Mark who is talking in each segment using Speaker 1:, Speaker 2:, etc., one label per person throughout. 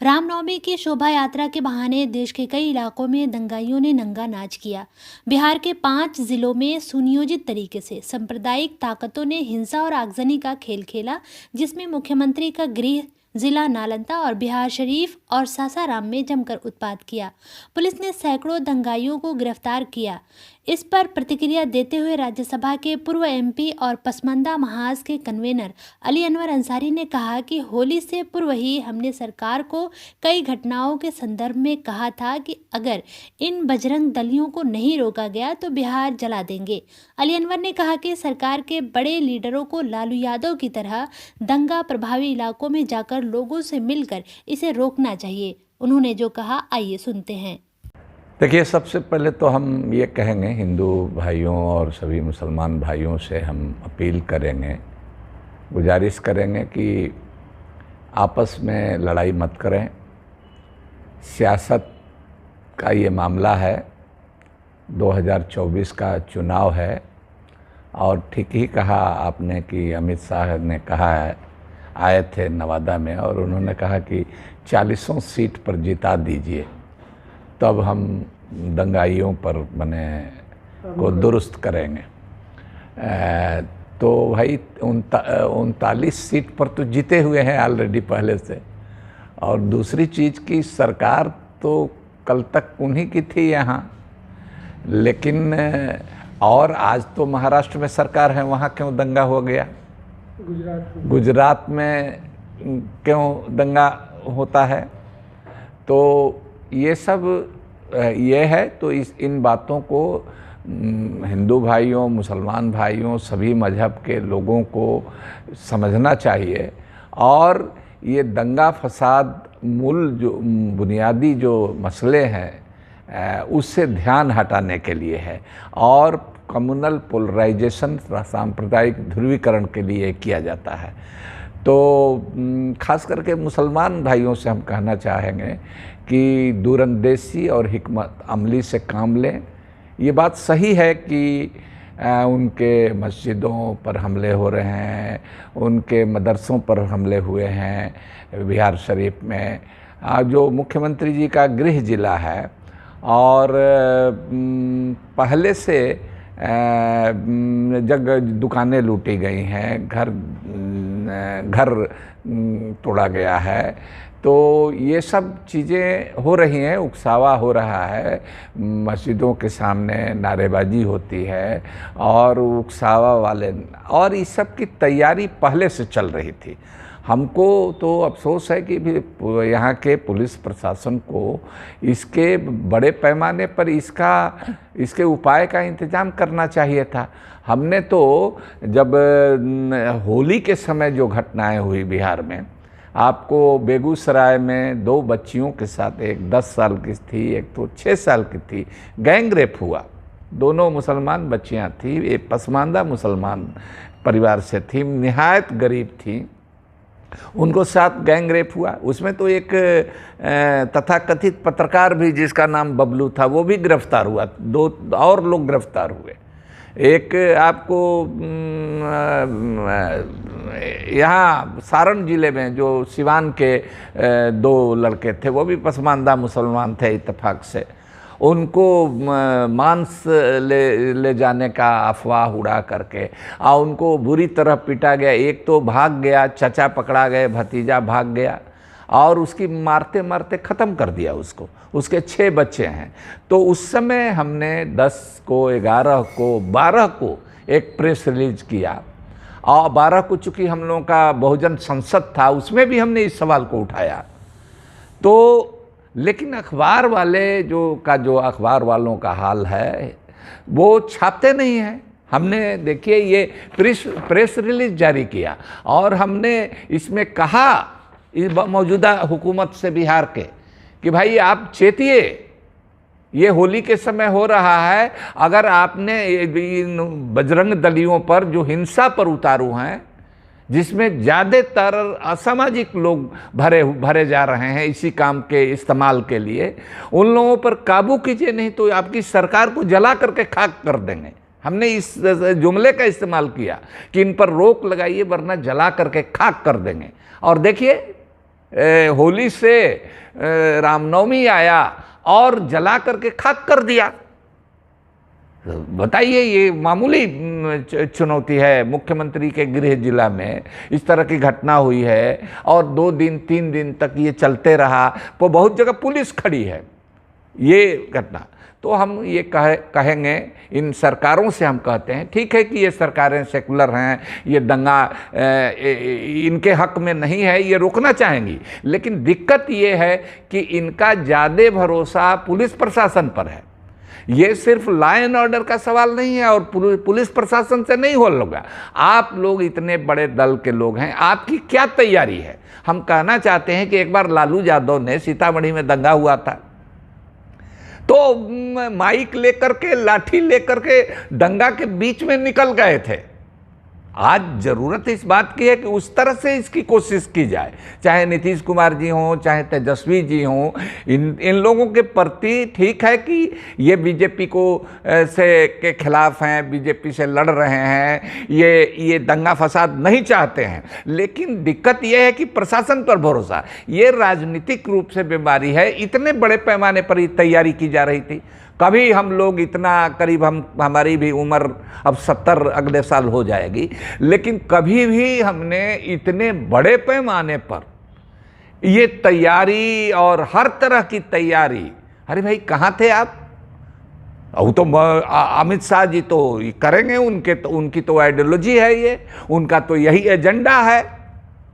Speaker 1: रामनवमी की शोभा यात्रा के बहाने देश के कई इलाकों में दंगाइयों ने नंगा नाच किया। बिहार के 5 जिलों में सुनियोजित तरीके से सांप्रदायिक ताकतों ने हिंसा और आगजनी का खेल खेला, जिसमें मुख्यमंत्री का गृह जिला नालंदा और बिहार शरीफ और सासाराम में जमकर उत्पात किया। पुलिस ने सैकड़ों दंगाइयों को गिरफ्तार किया। इस पर प्रतिक्रिया देते हुए राज्यसभा के पूर्व एमपी और पसमानदा महाज के कन्वेनर अली अनवर अंसारी ने कहा कि होली से पूर्व ही हमने सरकार को कई घटनाओं के संदर्भ में कहा था कि अगर इन बजरंग दलियों को नहीं रोका गया तो बिहार जला देंगे। अली अनवर ने कहा कि सरकार के बड़े लीडरों को लालू यादव की तरह दंगा प्रभावी इलाकों में जाकर लोगों से मिलकर इसे रोकना चाहिए। उन्होंने जो कहा, आइए सुनते हैं।
Speaker 2: देखिए, सबसे पहले तो हम ये कहेंगे, हिंदू भाइयों और सभी मुसलमान भाइयों से हम अपील करेंगे, गुजारिश करेंगे कि आपस में लड़ाई मत करें। सियासत का ये मामला है, 2024 का चुनाव है और ठीक ही कहा आपने कि अमित शाह ने कहा है, आए थे नवादा में और उन्होंने कहा कि 40 सीट पर जिता दीजिए, तब हम दंगाइयों पर को दुरुस्त करेंगे। तो भाई 39 सीट पर तो जीते हुए हैं ऑलरेडी पहले से। और दूसरी चीज़ की सरकार तो कल तक उन्हीं की थी यहाँ, लेकिन और आज तो महाराष्ट्र में सरकार है, वहाँ क्यों दंगा हो गया? गुजरात में क्यों दंगा होता है? तो ये सब ये है। तो इन बातों को हिंदू भाइयों, मुसलमान भाइयों, सभी मजहब के लोगों को समझना चाहिए। और ये दंगा फसाद मूल जो बुनियादी जो मसले हैं उससे ध्यान हटाने के लिए है और कम्युनल पोलराइजेशन, सांप्रदायिक ध्रुवीकरण के लिए किया जाता है। तो खास करके मुसलमान भाइयों से हम कहना चाहेंगे कि दूरंदेशी और हिकमत अमली से काम लें। ये बात सही है कि उनके मस्जिदों पर हमले हो रहे हैं, उनके मदरसों पर हमले हुए हैं बिहार शरीफ में, जो मुख्यमंत्री जी का गृह जिला है। और पहले से जगह दुकानें लूटी गई हैं, घर तोड़ा गया है। तो ये सब चीज़ें हो रही हैं, उकसावा हो रहा है, मस्जिदों के सामने नारेबाजी होती है और उकसावा वाले, और इस सब की तैयारी पहले से चल रही थी। हमको तो अफसोस है कि यहाँ के पुलिस प्रशासन को इसके बड़े पैमाने पर इसके उपाय का इंतज़ाम करना चाहिए था। हमने तो जब होली के समय जो घटनाएं हुई बिहार में, आपको बेगूसराय में 2 बच्चियों के साथ, एक 10 साल की थी, एक तो 6 साल की थी, गैंग रेप हुआ। दोनों मुसलमान बच्चियां थी, एक पसमानदा मुसलमान परिवार से थी, निहायत गरीब थी, उनको साथ गैंग रेप हुआ। उसमें तो एक तथाकथित पत्रकार भी जिसका नाम बबलू था, वो भी गिरफ्तार हुआ। 2 और लोग गिरफ्तार हुए। एक आपको यहाँ सारण जिले में जो सिवान के 2 लड़के थे, वो भी पसमानदा मुसलमान थे इत्तेफाक से, उनको मांस ले जाने का अफवाह उड़ा करके और उनको बुरी तरह पीटा गया। एक तो भाग गया, चचा पकड़ा गए, भतीजा भाग गया और उसकी मारते मारते ख़त्म कर दिया उसको। उसके 6 बच्चे हैं। तो उस समय हमने 10 को, 11 को, 12 को एक प्रेस रिलीज किया और 12 को चूँकि हम लोगों का बहुजन संसद था, उसमें भी हमने इस सवाल को उठाया। तो लेकिन अखबार वाले जो अखबार वालों का हाल है, वो छापते नहीं हैं। हमने देखिए ये प्रेस रिलीज जारी किया और हमने इसमें कहा मौजूदा हुकूमत से बिहार के कि भाई आप चेतिए, ये होली के समय हो रहा है। अगर आपने इन बजरंग दलियों पर जो हिंसा पर उतारू हैं, जिसमें ज़्यादातर असामाजिक लोग भरे जा रहे हैं इसी काम के इस्तेमाल के लिए, उन लोगों पर काबू कीजिए, नहीं तो आपकी सरकार को जला करके खाक कर देंगे। हमने इस जुमले का इस्तेमाल किया कि इन पर रोक लगाइए वरना जला करके खाक कर देंगे। और देखिए होली से रामनवमी आया और जला करके खाक कर दिया। बताइए, ये मामूली चुनौती है। मुख्यमंत्री के गृह जिला में इस तरह की घटना हुई है और 2 दिन 3 दिन तक ये चलते रहा, तो बहुत जगह पुलिस खड़ी है ये घटना। तो हम ये कहेंगे, इन सरकारों से हम कहते हैं, ठीक है कि ये सरकारें सेकुलर हैं, ये दंगा इनके हक में नहीं है, ये रोकना चाहेंगी, लेकिन दिक्कत ये है कि इनका ज़्यादा भरोसा पुलिस प्रशासन पर है। ये सिर्फ लॉ एंड ऑर्डर का सवाल नहीं है और पुलिस प्रशासन से नहीं होगा। आप लोग इतने बड़े दल के लोग हैं, आपकी क्या तैयारी है? हम कहना चाहते हैं कि एक बार लालू यादव ने सीतामढ़ी में दंगा हुआ था तो माइक लेकर के, लाठी लेकर के दंगा के बीच में निकल गए थे। आज जरूरत इस बात की है कि उस तरह से इसकी कोशिश की जाए, चाहे नीतीश कुमार जी हों, चाहे तेजस्वी जी हों, इन लोगों के प्रति ठीक है कि ये बीजेपी को के खिलाफ हैं, बीजेपी से लड़ रहे हैं, ये दंगा फसाद नहीं चाहते हैं, लेकिन दिक्कत ये है कि प्रशासन पर भरोसा, ये राजनीतिक रूप से बीमारी है। इतने बड़े पैमाने पर तैयारी की जा रही थी, कभी हम लोग इतना करीब, हमारी भी उम्र अब 70 अगले साल हो जाएगी, लेकिन कभी भी हमने इतने बड़े पैमाने पर ये तैयारी और हर तरह की तैयारी, अरे भाई कहाँ थे आप? वो तो अमित शाह जी तो करेंगे, उनकी तो आइडियोलॉजी है, ये उनका तो यही एजेंडा है।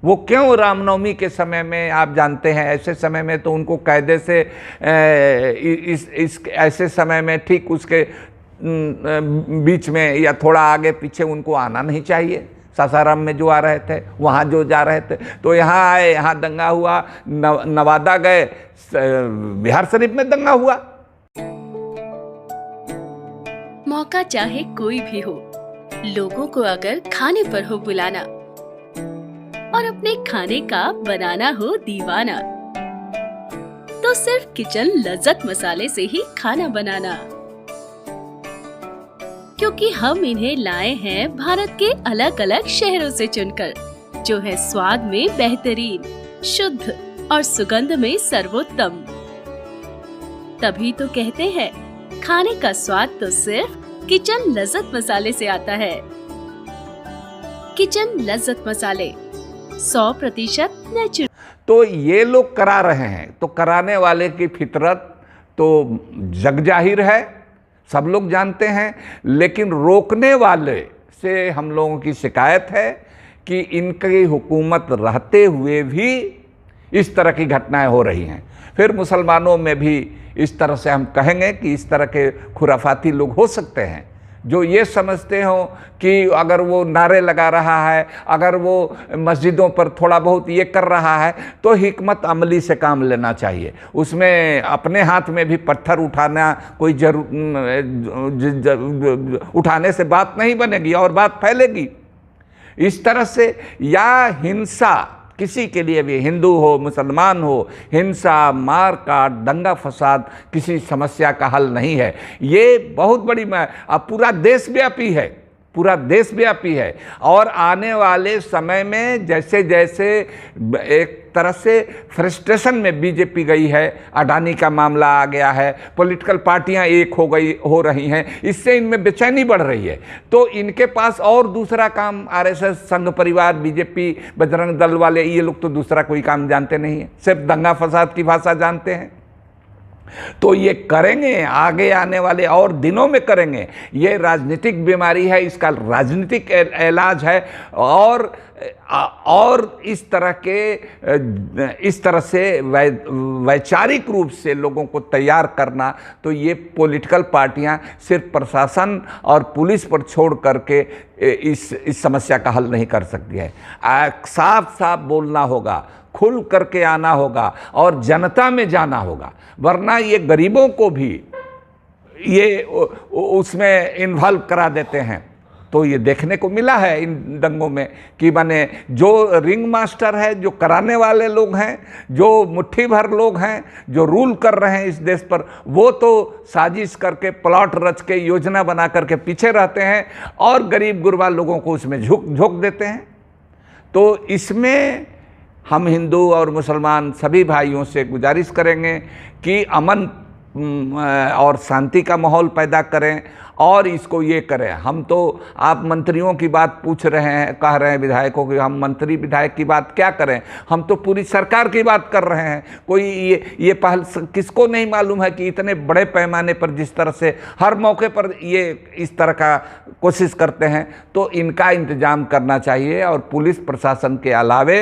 Speaker 2: वो क्यों रामनवमी के समय में, आप जानते हैं ऐसे समय में तो उनको कायदे से इस ऐसे समय में ठीक उसके बीच में या थोड़ा आगे पीछे उनको आना नहीं चाहिए। सासाराम में जो आ रहे थे, वहाँ जो जा रहे थे, तो यहाँ आए, यहाँ दंगा हुआ, नवादा गए, बिहार शरीफ में दंगा हुआ।
Speaker 3: मौका चाहे कोई भी हो, लोगों को अगर खाने पर हो बुलाना और अपने खाने का बनाना हो दीवाना, तो सिर्फ किचन लज्जत मसाले से ही खाना बनाना। क्योंकि हम इन्हें लाए हैं भारत के अलग अलग शहरों से चुनकर, जो है स्वाद में बेहतरीन, शुद्ध और सुगंध में सर्वोत्तम। तभी तो कहते हैं, खाने का स्वाद तो सिर्फ किचन लज्जत मसाले से आता है। किचन लज्जत मसाले 100% नेचुरल।
Speaker 2: तो ये लोग करा रहे हैं, तो कराने वाले की फितरत तो जग जाहिर है, सब लोग जानते हैं, लेकिन रोकने वाले से हम लोगों की शिकायत है कि इनकी हुकूमत रहते हुए भी इस तरह की घटनाएं हो रही हैं। फिर मुसलमानों में भी इस तरह से हम कहेंगे कि इस तरह के खुराफाती लोग हो सकते हैं जो ये समझते हो कि अगर वो नारे लगा रहा है, अगर वो मस्जिदों पर थोड़ा बहुत ये कर रहा है, तो हिकमत अमली से काम लेना चाहिए। उसमें अपने हाथ में भी पत्थर उठाना कोई उठाने से बात नहीं बनेगी और बात फैलेगी। इस तरह से या हिंसा किसी के लिए भी, हिंदू हो मुसलमान हो, हिंसा मार काट दंगा फसाद किसी समस्या का हल नहीं है। ये बहुत बड़ी अब पूरा देशव्यापी है, पूरा देशव्यापी है। और आने वाले समय में जैसे जैसे एक तरह से फ्रस्ट्रेशन में बीजेपी गई है, अडानी का मामला आ गया है, पॉलिटिकल पार्टियां एक हो रही हैं, इससे इनमें बेचैनी बढ़ रही है। तो इनके पास और दूसरा काम, आरएसएस, संघ परिवार, बीजेपी, बजरंग दल वाले, ये लोग तो दूसरा कोई काम जानते नहीं है, सिर्फ दंगा फसाद की भाषा जानते हैं। तो ये करेंगे, आगे आने वाले और दिनों में करेंगे। ये राजनीतिक बीमारी है, इसका राजनीतिक इलाज है। और इस तरह से वैचारिक रूप से लोगों को तैयार करना, तो ये पॉलिटिकल पार्टियां सिर्फ प्रशासन और पुलिस पर छोड़ करके इस समस्या का हल नहीं कर सकती है। साफ साफ बोलना होगा, खुल करके आना होगा और जनता में जाना होगा, वरना ये गरीबों को भी ये उसमें इन्वॉल्व करा देते हैं। तो ये देखने को मिला है इन दंगों में कि माने जो रिंग मास्टर है, जो कराने वाले लोग हैं, जो मुट्ठी भर लोग हैं, जो रूल कर रहे हैं इस देश पर, वो तो साजिश करके, प्लॉट रच के, योजना बना करके पीछे रहते हैं और गरीब गुरबा लोगों को उसमें झोंक देते हैं। तो इसमें हम हिंदू और मुसलमान सभी भाइयों से गुजारिश करेंगे कि अमन और शांति का माहौल पैदा करें और इसको ये करें। हम तो आप मंत्रियों की बात पूछ रहे हैं, कह रहे हैं विधायकों की, हम मंत्री विधायक की बात क्या करें, हम तो पूरी सरकार की बात कर रहे हैं। कोई ये पहल किसको नहीं मालूम है कि इतने बड़े पैमाने पर जिस तरह से हर मौके पर ये इस तरह का कोशिश करते हैं, तो इनका इंतजाम करना चाहिए। और पुलिस प्रशासन के अलावे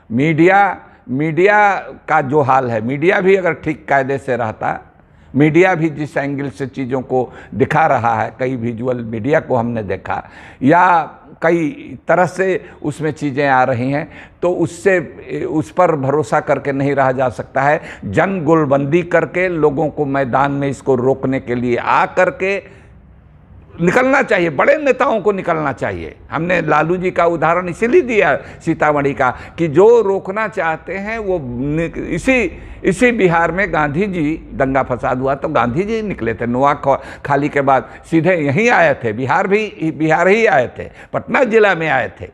Speaker 2: मीडिया का जो हाल है, मीडिया भी अगर ठीक कायदे से रहता, मीडिया भी जिस एंगल से चीज़ों को दिखा रहा है, कई विजुअल मीडिया को हमने देखा या कई तरह से उसमें चीज़ें आ रही हैं, तो उस पर भरोसा करके नहीं रहा जा सकता है। जन गोलबंदी करके लोगों को मैदान में इसको रोकने के लिए आ करके निकलना चाहिए, बड़े नेताओं को निकलना चाहिए। हमने लालू जी का उदाहरण इसीलिए दिया सीतामढ़ी का कि जो रोकना चाहते हैं वो इसी बिहार में गांधी जी, दंगा फसाद हुआ तो गांधी जी निकले थे, नोआखाली के बाद सीधे यहीं आए थे, बिहार ही आए थे, पटना जिला में आए थे।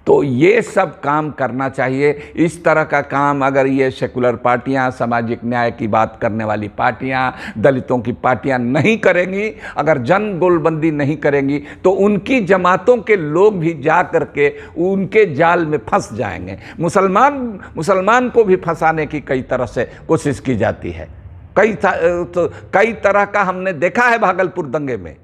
Speaker 2: तो ये सब काम करना चाहिए। इस तरह का काम अगर ये सेकुलर पार्टियां, सामाजिक न्याय की बात करने वाली पार्टियां, दलितों की पार्टियां नहीं करेंगी, अगर जन गोलबंदी नहीं करेंगी, तो उनकी जमातों के लोग भी जा करके उनके जाल में फंस जाएंगे। मुसलमान को भी फंसाने की कई तरह से कोशिश की जाती है। कई तरह का हमने देखा है भागलपुर दंगे में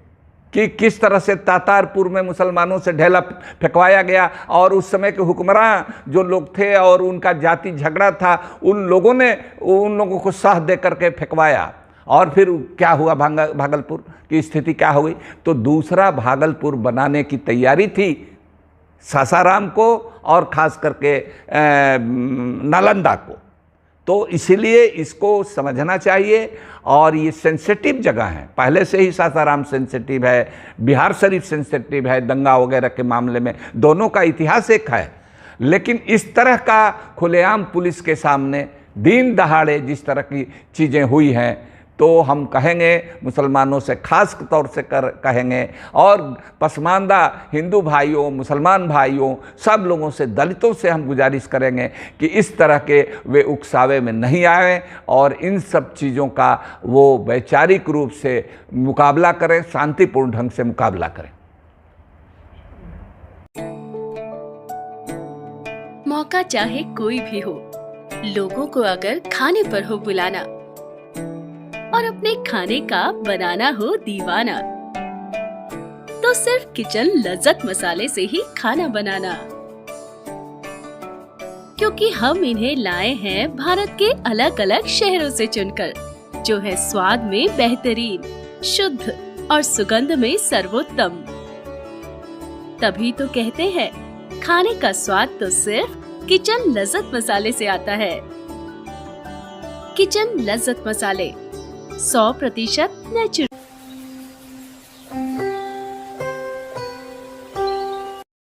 Speaker 2: कि किस तरह से तातारपुर में मुसलमानों से ढेला फेंकवाया गया और उस समय के हुक्मरान जो लोग थे और उनका जाति झगड़ा था, उन लोगों को साथ दे करके फेंकवाया। और फिर क्या हुआ, भागलपुर की स्थिति क्या हुई? तो दूसरा भागलपुर बनाने की तैयारी थी सासाराम को और ख़ास करके नालंदा को। तो इसीलिए इसको समझना चाहिए। और ये सेंसिटिव जगह है, पहले से ही सासाराम सेंसिटिव है, बिहार शरीफ सेंसिटिव है, दंगा वगैरह के मामले में दोनों का इतिहास एक है। लेकिन इस तरह का खुलेआम पुलिस के सामने दिन दहाड़े जिस तरह की चीज़ें हुई हैं, तो हम कहेंगे, मुसलमानों से खास तौर से कहेंगे और पसमानदा हिंदू भाइयों, मुसलमान भाइयों, सब लोगों से, दलितों से हम गुजारिश करेंगे कि इस तरह के वे उकसावे में नहीं आए और इन सब चीज़ों का वो वैचारिक रूप से मुकाबला करें, शांतिपूर्ण ढंग से मुकाबला करें।
Speaker 3: मौका चाहे कोई भी हो, लोगों को अगर खाने पर हो बुलाना और अपने खाने का बनाना हो दीवाना, तो सिर्फ किचन लज्जत मसाले से ही खाना बनाना। क्योंकि हम इन्हें लाए हैं भारत के अलग अलग शहरों से चुनकर, जो है स्वाद में बेहतरीन, शुद्ध और सुगंध में सर्वोत्तम। तभी तो कहते हैं, खाने का स्वाद तो सिर्फ किचन लज्जत मसाले से आता है। किचन लज्जत मसाले 100% नेचुरल।